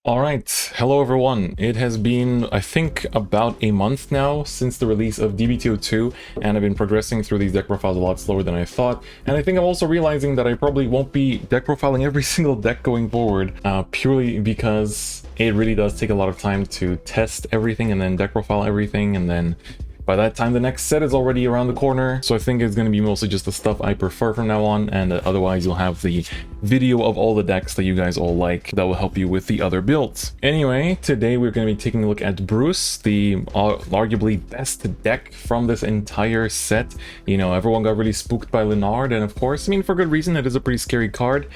Alright, hello everyone. It has been, I think, about a month now since the release of D-BT02, and I've been progressing through these deck profiles a lot slower than I thought, and I think I'm also realizing that I probably won't be deck profiling every single deck going forward, purely because it really does take a lot of time to test everything and then deck profile everything, and then by that time the next set is already around the corner, so I think it's going to be mostly just the stuff I prefer from now on, and otherwise you'll have the video of all the decks that you guys all like that will help you with the other builds. Anyway, today we're going to be taking a look at Bruce, the arguably best deck from this entire set. You know, everyone got really spooked by Lenard, and of course, I mean, for good reason, it is a pretty scary card.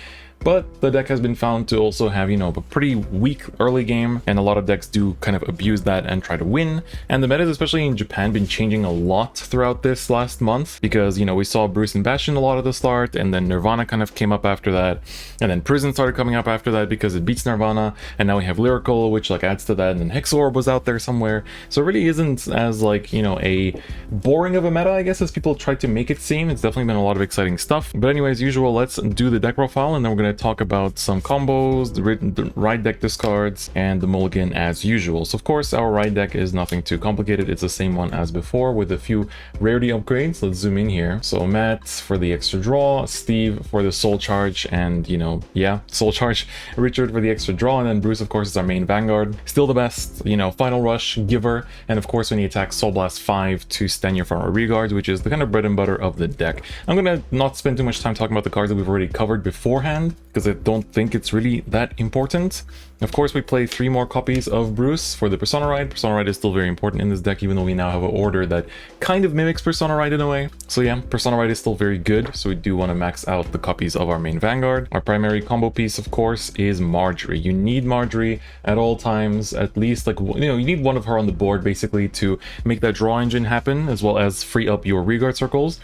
But the deck has been found to also have, you know, a pretty weak early game, and a lot of decks do kind of abuse that and try to win. And the metas, especially in Japan, been changing a lot throughout this last month, because, you know, we saw Bruce and Bastion a lot at the start, and then Nirvana kind of came up after that, and then Prison started coming up after that because it beats Nirvana, and now we have Lyrical, which like adds to that, and then Hexorb was out there somewhere. So it really isn't as like, you know, a boring of a meta, I guess, as people tried to make it seem. It's definitely been a lot of exciting stuff. But anyways, as usual, let's do the deck profile, and then we're going to talk about some combos, the ride deck discards, and the mulligan as usual. So of course our ride deck is nothing too complicated. It's the same one as before with a few rarity upgrades. Let's zoom in here. So Matt for the extra draw, Steve for the soul charge, and you know, yeah, soul charge, Richard for the extra draw, and then Bruce of course is our main Vanguard. Still the best, you know, final rush giver, and of course when he attacks, Soul Blast 5 to stand your front row rear guards, which is the kind of bread and butter of the deck. I'm gonna not spend too much time talking about the cards that we've already covered beforehand, because I don't think it's really that important. Of course, we play 3 more copies of Bruce for the Persona Ride. Persona Ride is still very important in this deck, even though we now have an order that kind of mimics Persona Ride in a way. So yeah, Persona Ride is still very good, so we do want to max out the copies of our main Vanguard. Our primary combo piece, of course, is Marjorie. You need Marjorie at all times, at least, like, you know, you need one of her on the board, basically, to make that draw engine happen, as well as free up your rearguard circles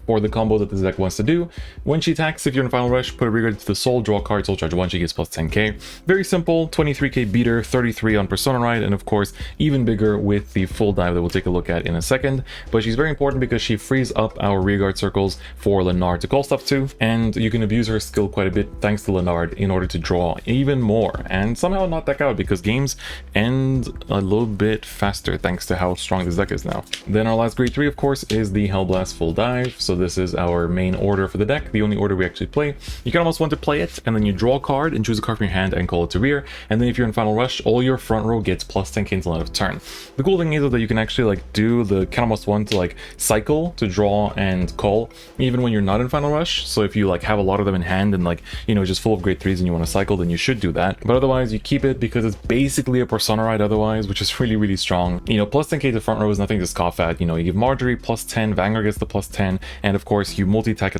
for the combo that this deck wants to do. When she attacks, if you're in Final Rush, put a rearguard to the soul, draw a card, soul charge 1, she gets plus 10k. Very simple, 23k beater, 33 on Persona Ride, and of course, even bigger with the full dive that we'll take a look at in a second. But she's very important because she frees up our rearguard circles for Lenard to call stuff to, and you can abuse her skill quite a bit thanks to Lenard in order to draw even more, and somehow not deck out because games end a little bit faster thanks to how strong this deck is now. Then our last grade 3, of course, is the Hellblast full dive. So this is our main order for the deck, the only order we actually play. You can almost want to play it, and then you draw a card and choose a card from your hand and call it to rear, and then if you're in Final Rush, all your front row gets plus 10k until end of turn. The cool thing is that you can actually like do the kind of must want to like cycle to draw and call even when you're not in Final Rush. So if you like have a lot of them in hand and like, you know, just full of grade 3s and you want to cycle, then you should do that. But otherwise you keep it because it's basically a Persona Ride otherwise, which is really, really strong. You know, plus 10k to front row is nothing to scoff at. You know, you give Marjorie plus 10, Vanguard gets the plus 10, and of course you multi-attack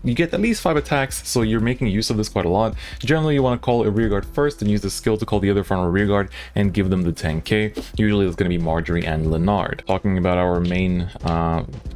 you get at least 5 attacks, so you're making use of this quite a lot. Generally you want to call a rearguard first and use the skill to call the other front row rearguard and give them the 10k. Usually it's going to be Marjorie and Lenard. Talking about our main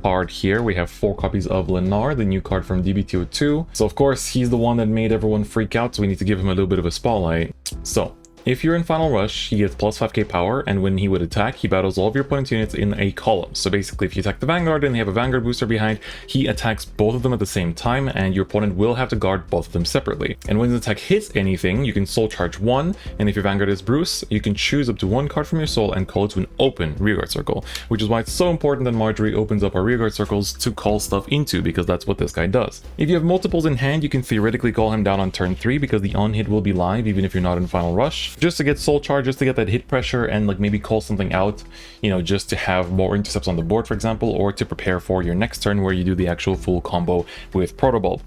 card here, we have 4 copies of Lenard, the new card from D-BT02. So of course he's the one that made everyone freak out, so we need to give him a little bit of a spotlight. So if you're in Final Rush, he gets plus 5k power, and when he would attack, he battles all of your opponent's units in a column. So basically, if you attack the Vanguard and they have a Vanguard booster behind, he attacks both of them at the same time, and your opponent will have to guard both of them separately. And when the attack hits anything, you can soul charge 1, and if your Vanguard is Bruce, you can choose up to 1 card from your soul and call it to an open rearguard circle, which is why it's so important that Marjorie opens up our rearguard circles to call stuff into, because that's what this guy does. If you have multiples in hand, you can theoretically call him down on turn 3, because the on-hit will be live even if you're not in Final Rush. Just to get soul charge, just to get that hit pressure and like maybe call something out, you know, just to have more intercepts on the board, for example, or to prepare for your next turn where you do the actual full combo with Protobulb.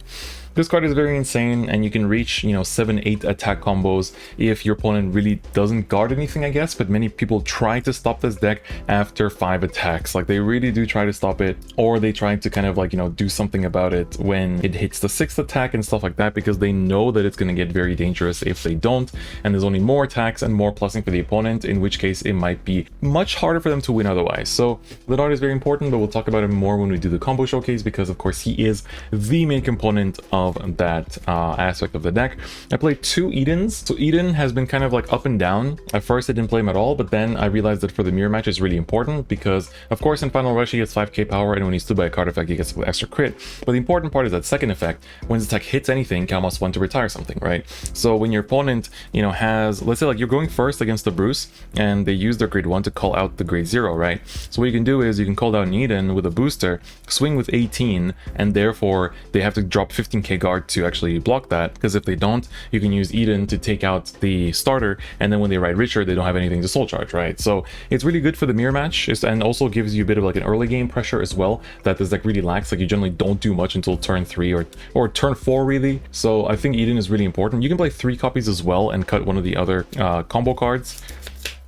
This card is very insane, and you can reach, you know, 7-8 attack combos if your opponent really doesn't guard anything, I guess, but many people try to stop this deck after 5 attacks. Like, they really do try to stop it, or they try to kind of like, you know, do something about it when it hits the 6th attack and stuff like that, because they know that it's going to get very dangerous if they don't, and there's only more attacks and more plussing for the opponent, in which case it might be much harder for them to win otherwise. So Lenard is very important, but we'll talk about him more when we do the combo showcase, because of course he is the main component of of that aspect of the deck. I played 2 Edens. So Eden has been kind of like up and down. At first I didn't play him at all, but then I realized that for the mirror match it's really important because of course in Final Rush he gets 5k power, and when he's stood by a card effect he gets extra crit. But the important part is that second effect, when his attack hits anything, Kalmas want to retire something, right? So when your opponent, you know, has, let's say like you're going first against the Bruce and they use their grade 1 to call out the grade 0, right? So what you can do is you can call down Eden with a booster, swing with 18, and therefore they have to drop 15k guard to actually block that, because if they don't, you can use Eden to take out the starter, and then when they ride Richard they don't have anything to soul charge, right? So it's really good for the mirror match, and also gives you a bit of like an early game pressure as well that this deck really lacks. Like you generally don't do much until turn 3 or turn 4 really. So I think Eden is really important. You can play 3 copies as well and cut one of the other combo cards,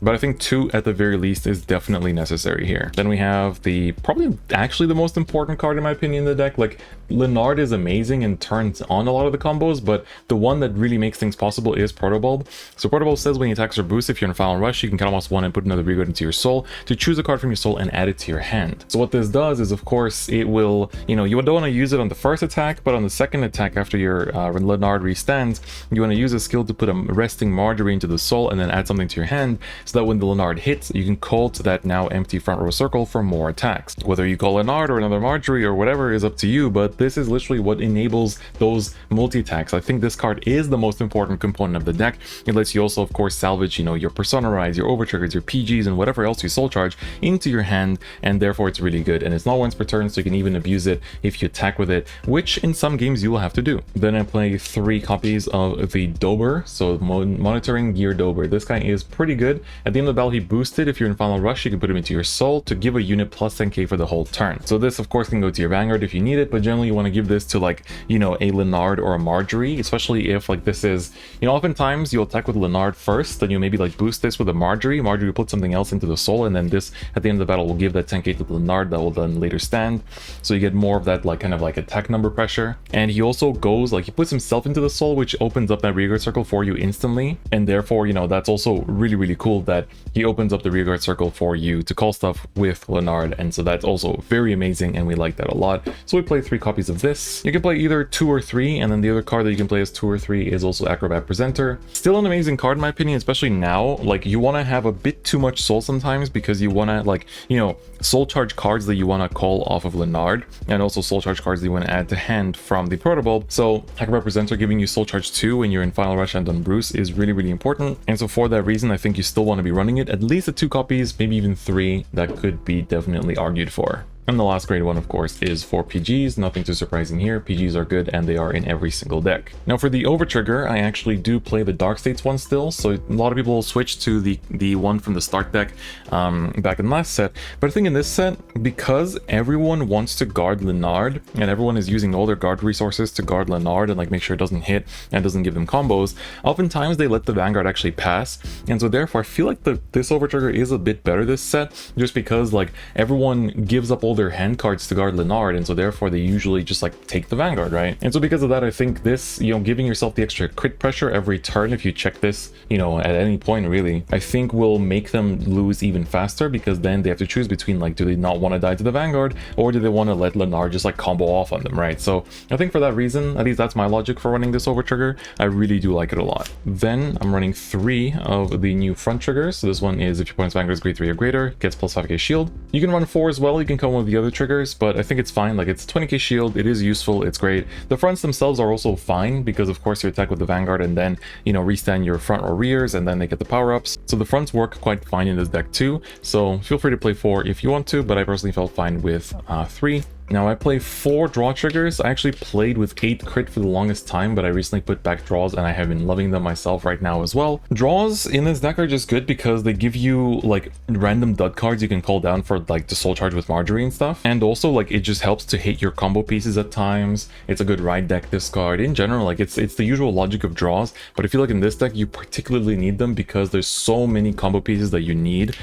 but I think 2 at the very least is definitely necessary here. Then we have the probably actually the most important card in my opinion in the deck. Like Lenard is amazing and turns on a lot of the combos, but the one that really makes things possible is Protobulb. So Protobulb says when he attacks or boosts, if you're in Final Rush, you can count almost 1 and put another Vanguard into your soul to choose a card from your soul and add it to your hand. So what this does is, of course, it will, you know, you don't want to use it on the first attack, but on the second attack after your Lenard restands, you want to use a skill to put a resting Marjorie into the soul and then add something to your hand, so that when the Lenard hits, you can call to that now empty front row circle for more attacks. Whether you call Lenard or another Marjorie or whatever is up to you, but this is literally what enables those multi-attacks. I think this card is the most important component of the deck. It lets you also, of course, salvage, you know, your Persona-Rise, your Overtriggers, your PGs, and whatever else you soul charge into your hand, and therefore it's really good. And it's not once per turn, so you can even abuse it if you attack with it, which in some games you will have to do. Then I play 3 copies of the Dober, so Monitoring Gear Dober. This guy is pretty good. At the end of the battle, he boosted. If you're in Final Rush, you can put him into your soul to give a unit plus 10k for the whole turn. So this, of course, can go to your Vanguard if you need it, but generally you want to give this to, like, you know, a Lenard or a Marjorie, especially if, like, this is, you know, oftentimes you'll attack with Lenard first, then you maybe like boost this with a Marjorie will put something else into the soul, and then this at the end of the battle will give that 10k to the Lenard that will then later stand, so you get more of that, like, kind of like attack number pressure. And he also goes, like, he puts himself into the soul, which opens up that rearguard circle for you instantly, and therefore, you know, that's also really cool that he opens up the rearguard circle for you to call stuff with Lenard, and so that's also very amazing, and we like that a lot. So we play 3 copies of this. You can play either 2 or 3, and then the other card that you can play as 2 or 3 is also Acrobat Presenter. Still an amazing card in my opinion, especially now. Like, you want to have a bit too much soul sometimes because you want to, like, you know, soul charge cards that you want to call off of Lenard, and also soul charge cards that you want to add to hand from the Protobulb. So Acrobat Presenter giving you soul charge 2 when you're in Final Rush and on Bruce is really important, and so for that reason I think you still want to be running it at least at 2 copies, maybe even 3. That could be definitely argued for. And the last grade 1, of course, is for PGs. Nothing too surprising here. PGs are good and they are in every single deck. Now for the Overtrigger, I actually do play the Dark States one still, so a lot of people will switch to the one from the start deck back in last set. But I think in this set, because everyone wants to guard Lenard and everyone is using all their guard resources to guard Lenard and like make sure it doesn't hit and doesn't give them combos, oftentimes they let the Vanguard actually pass. And so therefore I feel like this Overtrigger is a bit better this set, just because like everyone gives up all their hand cards to guard Lenard, and so therefore they usually just like take the Vanguard, right? And so because of that, I think this, you know, giving yourself the extra crit pressure every turn if you check this, you know, at any point really, I think will make them lose even faster, because then they have to choose between, like, do they not want to die to the Vanguard, or do they want to let Lenard just like combo off on them, right? So I think for that reason, at least that's my logic for running this Overtrigger. I really do like it a lot. Then I'm running 3 of the new front triggers. So this one is if your opponent's Vanguard is grade 3 or greater, gets plus 5k shield. You can run 4 as well. You can come with the other triggers, but I think it's fine. Like, it's 20k shield, it is useful, it's great. The fronts themselves are also fine, because of course you attack with the Vanguard and then, you know, restand your front or rears, and then they get the power-ups. So the fronts work quite fine in this deck too, so feel free to play 4 if you want to, but I personally felt fine with 3. Now I play 4 draw triggers. I actually played with 8 crit for the longest time, but I recently put back draws and I have been loving them myself right now as well. Draws in this deck are just good because they give you like random dud cards you can call down for like the soul charge with Marjorie and stuff. And also like it just helps to hit your combo pieces at times. It's a good ride deck discard. In general, like it's the usual logic of draws, but I feel like in this deck you particularly need them because there's so many combo pieces that you need.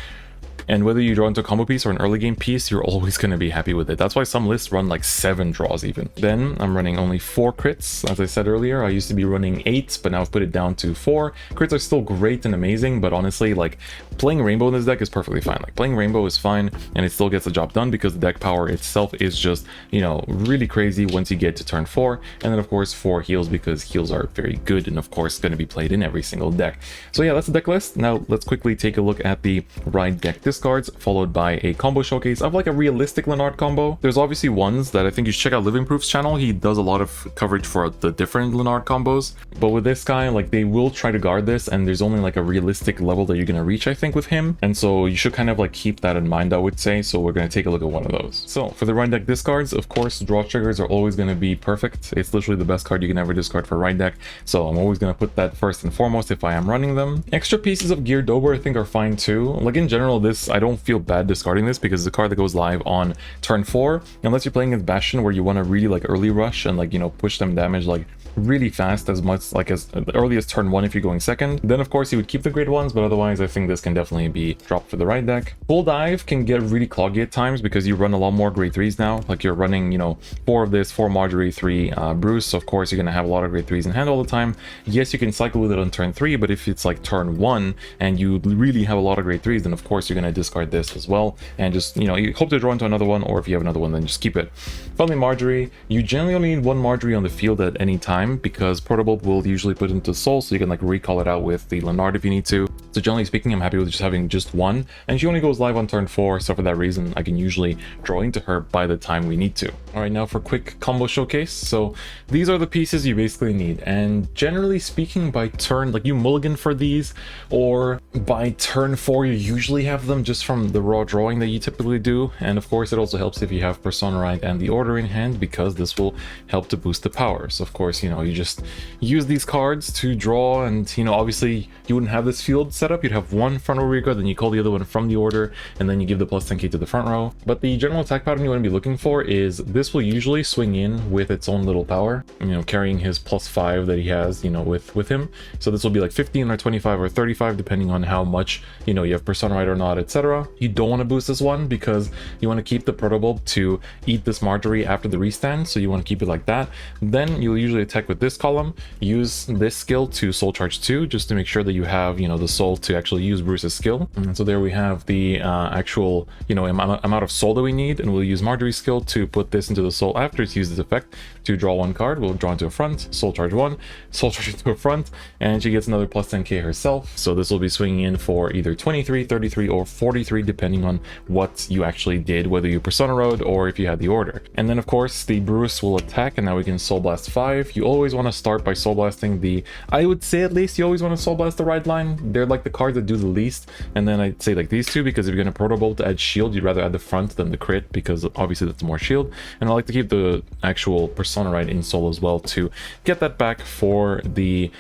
And whether you draw into a combo piece or an early game piece, you're always going to be happy with it. That's why some lists run like 7 draws even. Then I'm running only 4 crits. As I said earlier, I used to be running 8, but now I've put it down to 4. Crits are still great and amazing, but honestly, like, playing Rainbow in this deck is perfectly fine. Like, playing Rainbow is fine, and it still gets the job done because the deck power itself is just, you know, really crazy once you get to turn 4. And then, of course, 4 heals, because heals are very good and, of course, going to be played in every single deck. So yeah, that's the deck list. Now, let's quickly take a look at the ride deck discards, followed by a combo showcase of like a realistic Lenard combo. There's obviously ones that I think you should check out Living Proof's channel. He does a lot of coverage for the different Lenard combos, but with this guy, like, they will try to guard this, and there's only like a realistic level that you're going to reach, I think, with him. And so you should kind of like keep that in mind, I would say. So we're going to take a look at one of those. So for the ride deck discards, of course, draw triggers are always going to be perfect. It's literally the best card you can ever discard for ride deck. So I'm always going to put that first and foremost if I am running them. Extra pieces of Gear Dober I think are fine too. Like, in general, this, I don't feel bad discarding this because it's a card that goes live on turn 4. Unless you're playing against Bastion where you want to really like early rush and like, you know, push them damage like really fast, as much like as early as turn 1 if you're going second, then of course you would keep the grade 1s, but otherwise I think this can definitely be dropped for the ride deck. Full dive can get really cloggy at times because you run a lot more grade 3s now. Like, you're running, you know, 4 of this, 4 Marjorie, 3 Bruce. So of course you're going to have a lot of grade 3s in hand all the time. Yes, you can cycle with it on turn 3, but if it's like turn 1 and you really have a lot of grade 3s, then of course you're going to discard this as well, and just, you know, you hope to draw into another one, or if you have another one, then just keep it. Finally, Marjorie. You generally only need 1 Marjorie on the field at any time because Protobulb will usually put into Soul, so you can like recall it out with the Lenard if you need to. So generally speaking, I'm happy with just having just 1, and she only goes live on turn 4, so for that reason I can usually draw into her by the time we need to. Alright, now for quick combo showcase. So these are the pieces you basically need, and generally speaking, by turn, like, you mulligan for these, or by turn 4 you usually have them just from the raw drawing that you typically do. And of course it also helps if you have Persona Ride and the Order in hand, because this will help to boost the power. So of course, you know, you just use these cards to draw, and, you know, obviously you wouldn't have this field set up. You'd have 1 front row rear guard, then you call the other one from the Order, and then you give the plus 10k to the front row. But the general attack pattern you want to be looking for is this will usually swing in with its own little power, you know, carrying his plus 5 that he has, you know, with him. So this will be like 15 or 25 or 35 depending on how much, you know, you have Persona Ride or not, etc. You don't want to boost this one because you want to keep the Protobulb to eat this Marjorie after the restand, so you want to keep it like that. Then you'll usually attack with this column, use this skill to soul charge 2 just to make sure that you have, you know, the soul to actually use Bruce's skill. And so there we have the actual, you know, amount of soul that we need, and we'll use Marjorie's skill to put this into the soul after it's used this effect to draw 1 card. We'll draw into a front, soul charge 1, soul charge into a front, and she gets another plus 10k herself. So this will be swinging in for either 23, 33, or 43 depending on what you actually did, whether you Persona Road or if you had the Order. And then of course the Bruce will attack, and now we can Soul Blast 5. You always want to start by Soul Blasting the, I would say at least you always want to Soul Blast the ride line. They're like the cards that do the least. And then I'd say like these two, because if you're going to Protobulb to add shield, you'd rather add the front than the crit, because obviously that's more shield. And I like to keep the actual Persona Ride in soul as well to get that back for the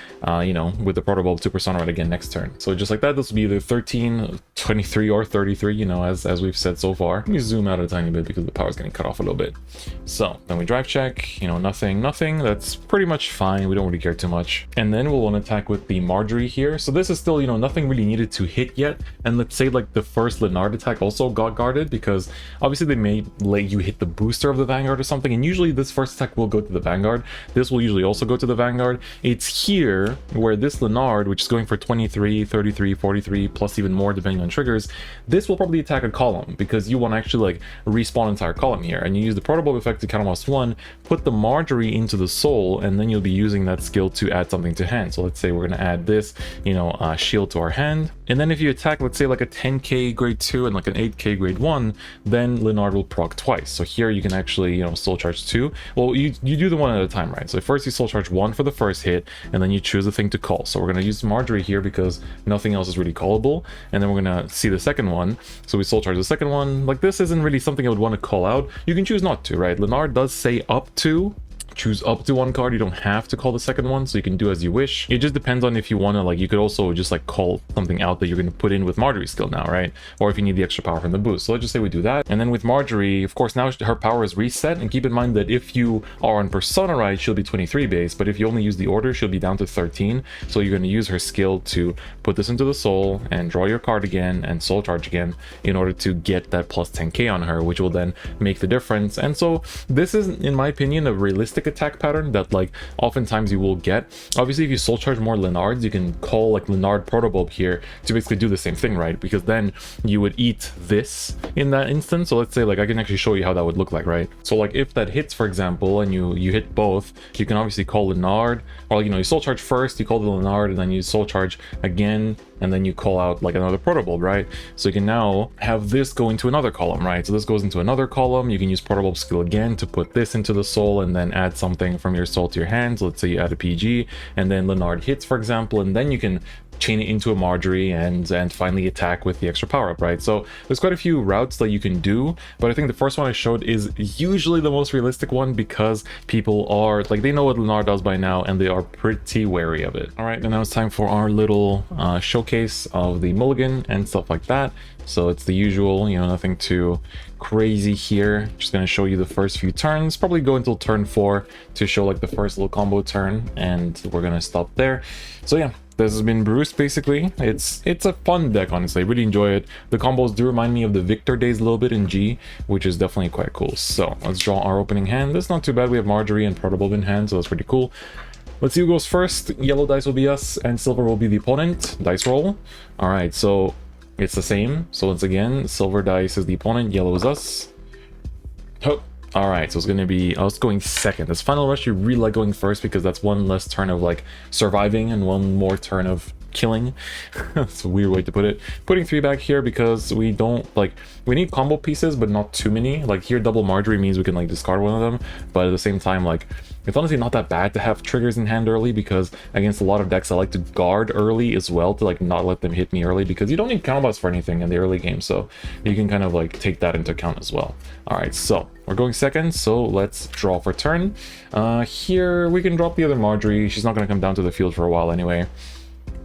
you know, with the Protobulb to Persona Ride again next turn. So just like that, this will be either 13, 23, or 33, you know, as we've said so far. Let me zoom out a tiny bit because the power's getting cut off a little bit. So then we drive check, you know, nothing, that's pretty much fine. We don't really care too much. And then we'll want to attack with the Marjorie here. So this is still, you know, nothing really needed to hit yet. And let's say like the first Lenard attack also got guarded, because obviously they may let you hit the booster of the Vanguard or something, and usually this first attack will go to the Vanguard. This will usually also go to the Vanguard. It's here where this Lenard, which is going for 23, 33, 43, plus even more depending on triggers, this will probably attack a column, because you want to actually like respawn an entire column here, and you use the Protobulb effect to counterblast 1, put the Marjorie into the soul, and then you'll be using that skill to add something to hand. So let's say we're going to add this, you know, shield to our hand, and then if you attack, let's say like a 10k grade 2 and like an 8k grade 1, then Lenard will proc twice. So here you can actually, you know, soul charge 2. Well, you do the one at a time, right? So first you soul charge 1 for the first hit, and then you choose a thing to call. So we're going to use Marjorie here because nothing else is really callable, and then we're going to see the second one. So we soul charge the second one. Like, this isn't really something I would want to call out. You can choose not to, right? Lenard does say up to choose up to one card. You don't have to call the second one, so you can do as you wish. It just depends on if you want to, like, you could also just like call something out that you're going to put in with Marjorie's skill now, right? Or if you need the extra power from the boost. So let's just say we do that. And then with Marjorie, of course, now her power is reset. And keep in mind that if you are on Persona Ride, she'll be 23 base, but if you only use the order, she'll be down to 13. So you're going to use her skill to put this into the soul and draw your card again and soul charge again in order to get that plus 10k on her, which will then make the difference. And so this is, in my opinion, a realistic attack pattern that like oftentimes you will get. Obviously, if you soul charge more Lenards, you can call like Lenard Protobulb here to basically do the same thing, right? Because then you would eat this in that instance. So let's say like I can actually show you how that would look like, right? So like if that hits, for example, and you hit both, you can obviously call Lenard, or you soul charge first, you call the Lenard, and then you soul charge again, and then you call out like another Protobulb, right? So you can now have this go into another column, right? So this goes into another column. You can use Protobulb skill again to put this into the soul and then add something from your soul to your hands. Let's say you add a PG, and then Lenard hits, for example, and then you can chain it into a Marjorie and finally attack with the extra power up, right? So there's quite a few routes that you can do, but I think the first one I showed is usually the most realistic one because people are like, they know what Lenard does by now and they are pretty wary of it. All right, and now it's time for our little showcase of the Mulligan and stuff like that. So it's the usual, nothing too crazy here. Just gonna show you the first few turns, probably go until turn 4 to show like the first little combo turn, and we're gonna stop there. So yeah, this has been Bruce. Basically, it's a fun deck, honestly. I really enjoy it. The combos do remind me of the Victor days a little bit in G, which is definitely quite cool. So let's draw our opening hand. That's not too bad. We have Marjorie and Protobulb in hand, so that's pretty cool. Let's see who goes first. Yellow dice will be us, and silver will be the opponent. Dice roll. All right, so it's the same. So once again, silver dice is the opponent, yellow is us. Oh. All right, so it's going to be us going second. This final rush, you really like going first because that's one less turn of like surviving and one more turn of killing. That's a weird way to put it. Putting 3 back here because we don't like, we need combo pieces but not too many. Like here double Marjorie means we can like discard one of them, but at the same time, like it's honestly not that bad to have triggers in hand early because against a lot of decks I like to guard early as well to like not let them hit me early because you don't need combos for anything in the early game, so you can kind of like take that into account as well. All right, so we're going second, so let's draw for turn. Here we can drop the other Marjorie. She's not going to come down to the field for a while anyway.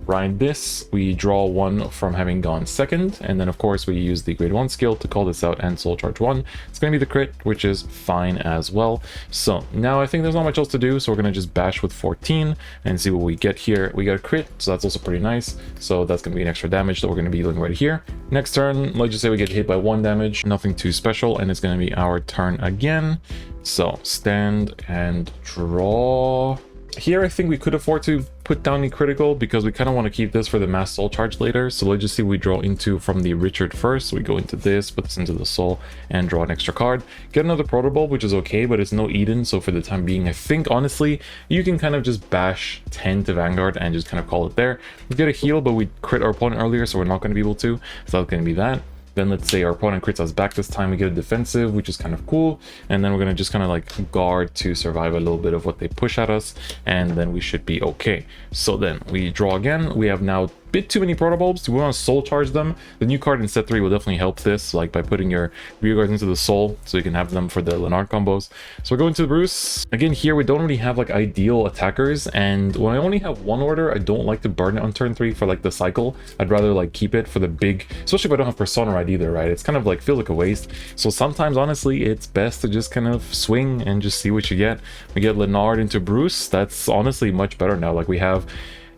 Ride this, we draw 1 from having gone second, and then of course we use the grade 1 skill to call this out and soul charge 1. It's going to be the crit, which is fine as well. So now I think there's not much else to do, so we're going to just bash with 14 and see what we get here. We got a crit, so that's also pretty nice. So that's going to be an extra damage that we're going to be doing right here. Next turn, let's just say we get hit by 1 damage, nothing too special, and it's going to be our turn again. So stand and draw. Here I think we could afford to put down a critical because we kind of want to keep this for the mass soul charge later. So let's just see what we draw into from the Richard first. So we go into this, put this into the soul, and draw an extra card. Get another Protobulb, which is okay, but it's no Eden. So for the time being, I think honestly, you can kind of just bash 10 to Vanguard and just kind of call it there. We get a heal, but we crit our opponent earlier, so we're not going to be able to. So that's going to be that. Then let's say our opponent crits us back this time, we get a defensive, which is kind of cool. And then we're going to just kind of like guard to survive a little bit of what they push at us. And then we should be okay. So then we draw again. We have now a bit too many Protobulbs. We want to soul charge them. The new card in set 3 will definitely help this, like by putting your rear guards into the soul so you can have them for the Lenard combos. So we're going to Bruce. Again, here we don't really have like ideal attackers. And when I only have one order, I don't like to burn it on turn 3 for like the cycle. I'd rather like keep it for the big, especially if I don't have Persona Ride either, right? It's kind of like feels like a waste. So sometimes honestly it's best to just kind of swing and just see what you get. We get Lenard into Bruce. That's honestly much better now. Like we have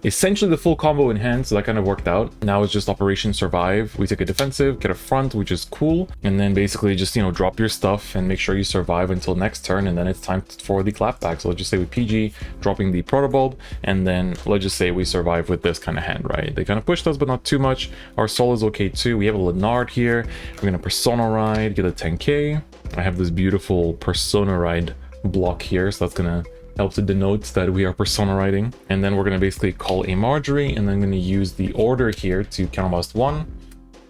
essentially the full combo in hand, so that kind of worked out. Now it's just Operation Survive. We take a defensive, get a front, which is cool, and then basically just drop your stuff and make sure you survive until next turn, and then it's time for the clapback. So let's just say with PG dropping the Protobulb, and then let's just say we survive with this kind of hand, right? They kind of pushed us, but not too much. Our soul is okay too. We have a Lenard here. We're gonna Persona Ride, get a 10k. I have this beautiful Persona Ride block here, so that's gonna help to denote that we are Persona Riding. And then we're going to basically call a Marjorie, and then I'm going to use the order here to counterblast 1,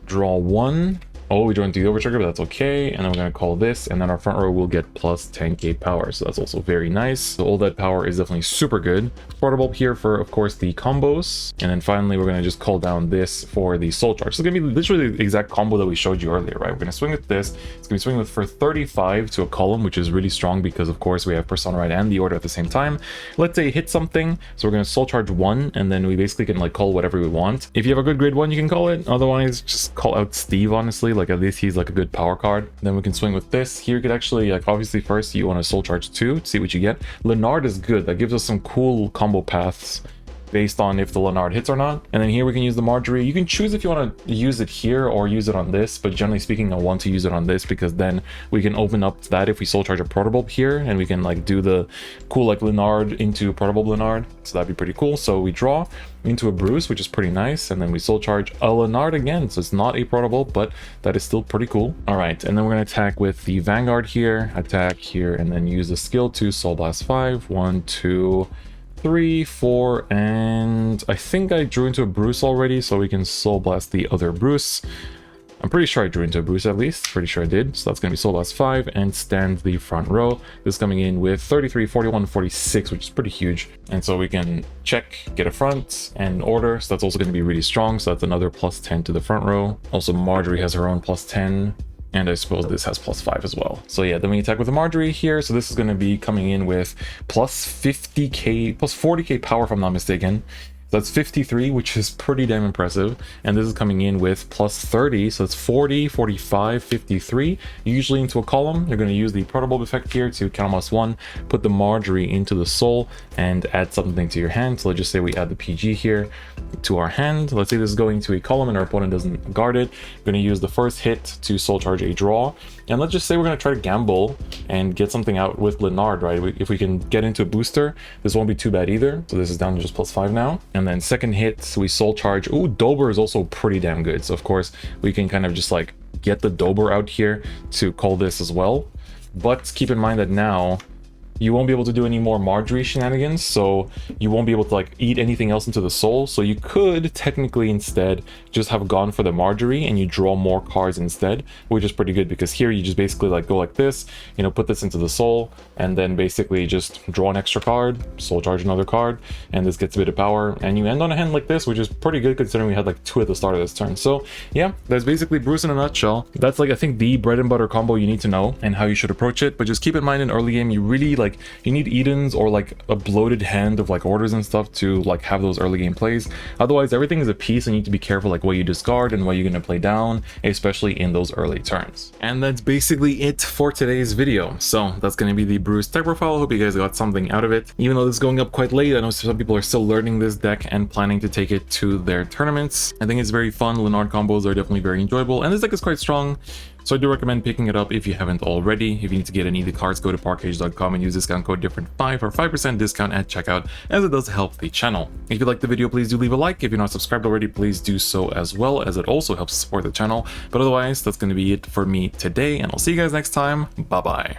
draw 1, Oh, we joined the over trigger, but that's okay. And then we're going to call this, and then our front row will get plus 10k power. So that's also very nice. So all that power is definitely super good. Portable here for, of course, the combos. And then finally, we're going to just call down this for the soul charge. So it's going to be literally the exact combo that we showed you earlier, right? We're going to swing with this. It's going to be swinging with for 35 to a column, which is really strong because, of course, we have Persona Ride and the Order at the same time. Let's say hit something. So we're going to soul charge 1, and then we basically can like call whatever we want. If you have a good grade 1, you can call it. Otherwise, just call out Steve, honestly. Like, at least he's like a good power card. Then we can swing with this. Here you could actually, like, obviously first you want to soul charge 2 to see what you get. Lenard is good. That gives us some cool combo paths based on if the Lenard hits or not. And then here we can use the Marjorie. You can choose if you want to use it here or use it on this, but generally speaking, I want to use it on this because then we can open up that if we soul charge a Protobulb here, and we can like do the cool like Lenard into Protobulb Lenard. So that'd be pretty cool. So we draw into a Bruce, which is pretty nice, and then we soul charge a Lenard again. So it's not a Protobulb, but that is still pretty cool. All right, and then we're going to attack with the Vanguard here, attack here, and then use the skill to Soul Blast 5. 1, 2, 3, 4, and I think I drew into a Bruce already, so we can Soul Blast the other Bruce. I'm pretty sure I drew into a Bruce at least, pretty sure I did. So that's going to be Soul Blast 5 and stand the front row. This is coming in with 33, 41, 46, which is pretty huge. And so we can check, get a front and order. So that's also going to be really strong. So that's another plus 10 to the front row. Also, Marjorie has her own plus 10. And I suppose this has plus 5 as well. So yeah, then we attack with the Marjorie here. So this is going to be coming in with plus 50k, plus 40k power if I'm not mistaken. So that's 53, which is pretty damn impressive. And this is coming in with plus 30, so it's 40, 45, 53. Usually into a column, you're going to use the Protobulb effect here to count plus 1, put the Marjorie into the soul, and add something to your hand. So let's just say we add the PG here to our hand. Let's say this is going to a column and our opponent doesn't guard it. We're going to use the first hit to soul charge a draw. And let's just say we're going to try to gamble and get something out with Lenard, right? If we can get into a booster, this won't be too bad either. So this is down to just plus 5 now. And then second hit, we soul charge. Ooh, Dober is also pretty damn good. So of course, we can kind of just like get the Dober out here to call this as well. But keep in mind that now you won't be able to do any more Marjorie shenanigans, so you won't be able to like eat anything else into the soul. So you could technically instead just have gone for the Marjorie and you draw more cards instead, which is pretty good because here you just basically like go like this, you know, put this into the soul and then basically just draw an extra card, soul charge another card, and this gets a bit of power and you end on a hand like this, which is pretty good considering we had like 2 at the start of this turn. So yeah, that's basically Bruce in a nutshell. That's like I think the bread and butter combo you need to know and how you should approach it. But just keep in mind in early game you really like you need Edens or like a bloated hand of like orders and stuff to like have those early game plays. Otherwise everything is a piece and you need to be careful like what you discard and what you're going to play down, especially in those early turns. And that's basically it for today's video. So that's going to be the Bruce deck profile. Hope you guys got something out of it. Even though this is going up quite late, I know some people are still learning this deck and planning to take it to their tournaments. I think it's very fun. Lenard combos are definitely very enjoyable and this deck is quite strong. So I do recommend picking it up if you haven't already. If you need to get any of the cards, go to parkage.com and use discount code DifferentFight for 5% discount at checkout, as it does help the channel. If you liked the video, please do leave a like. If you're not subscribed already, please do so as well, as it also helps support the channel. But otherwise, that's going to be it for me today, and I'll see you guys next time. Bye-bye.